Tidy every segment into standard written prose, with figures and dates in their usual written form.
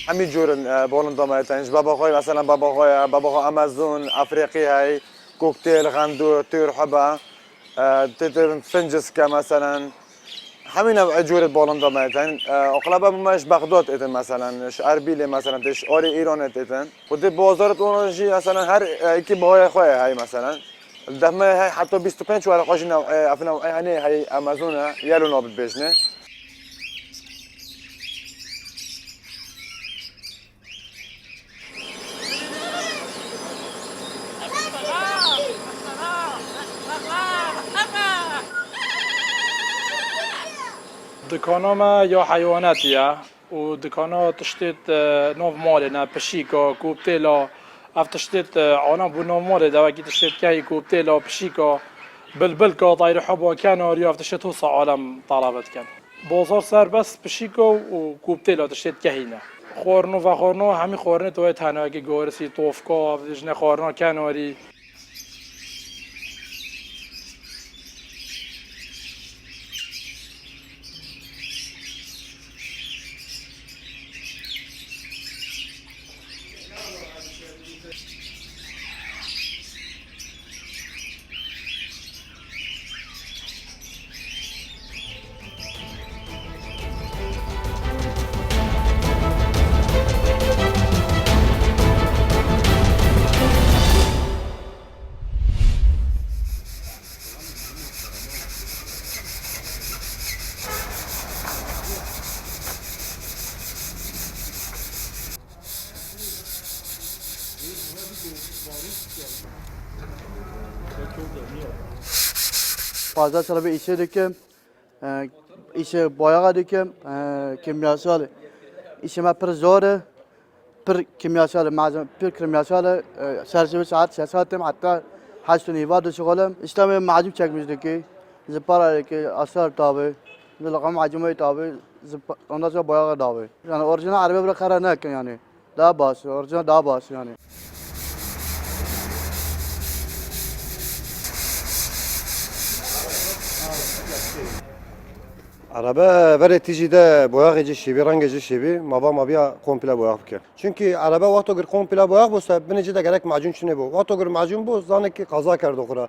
همین جور بالندا میتونیش باباهای مثلا باباهای آمازون افریقی های کوکتل غندور تور حبا تتر فنجس که مثلا همین جور بالندا میتونن اغلب ماش بغداد ایتن مثلا اربیل مثلا تش آری ایران ایتن خود بازار تونجی مثلا هر کی باهای خواه های مثلا دم های حتی 25 ورقاش نوع افناء يعني هي امازون يالو نوبت بيجنه دکانا ما یا حیواناتیه و دکانا تشتت نوف مالنا پشیکا کوبتلا اف تشتت عنا بو نوف مال دواکی تشتت کی کوبتلا پشیکا بلبل کا طایر حبا کن آریا اف تشتت وصا عالم طلبت کن بازار سر بس پشیکا و کوبتلا تشتت کهینا خورنو و خورنو همی خورنه توی تنها که گورسی توفکا دیجنه خورنا کناری Fazla çalıp işe döküm, işe boyağa döküm, kimyasal. İşime pır zor, pır kimyasal, malzeme, pır kimyasal. Serçe saat, saatim hatta haçtun ibadet şoğlum. İşte ben macun çekmiştik ki, zıpara ki asar tabi, zılgam macumay tabi, ondan sonra boyağa tabi. Yani orijinal Arabi bırakara ne ki yani, daha bas, orijinal daha bas yani. Araba veri ticide boya gece şibi, reng gece şibi, mava biya komple boya bıkır. Çünkü araba vato gır komple boya bu se binici de gerek macun çune bu. Vato gır macun bu zanek ki kaza kerdi okura.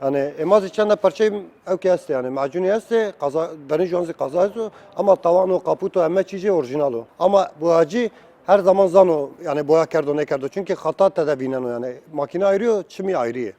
Yani emaz içinde parçayı ev ki este yani macun este kaza deni jonzi kaza ezo ama tavan o kaputo emme çiğce orijinal o. Ama boyacı her zaman zano yani boya kerdo ne kerdo çünkü hata tedebinen o yani makine ayrıyor çimi ayrıyor.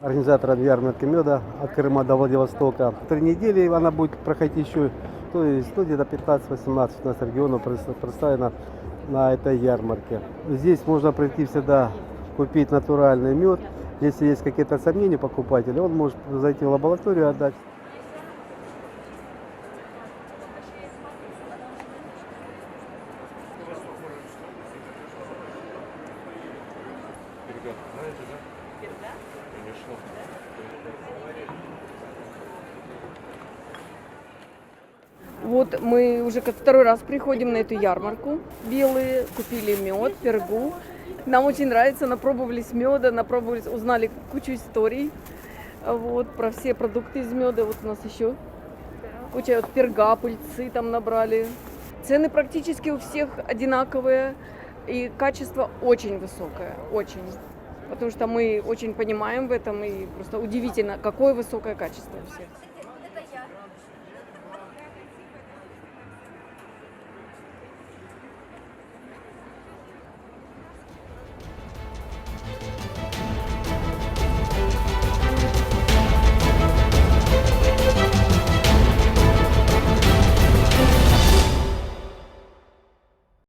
Организатором ярмарки меда от Крыма до Владивостока. 3 недели она будет проходить еще, то есть где-то 15-18 у нас регионов представлено на этой ярмарке. Здесь можно прийти всегда купить натуральный мед. Если есть какие-то сомнения покупателя, он может зайти в лабораторию и отдать. Вот мы уже как второй раз приходим на эту ярмарку. Белые, купили мед, пергу. Нам очень нравится, напробовались меда, напробовались, узнали кучу историй вот, про все продукты из меда. Вот у нас еще куча вот, перга, пыльцы там набрали. Цены практически у всех одинаковые и качество очень высокое, очень. Потому что мы очень понимаем в этом и просто удивительно, какое высокое качество у всех.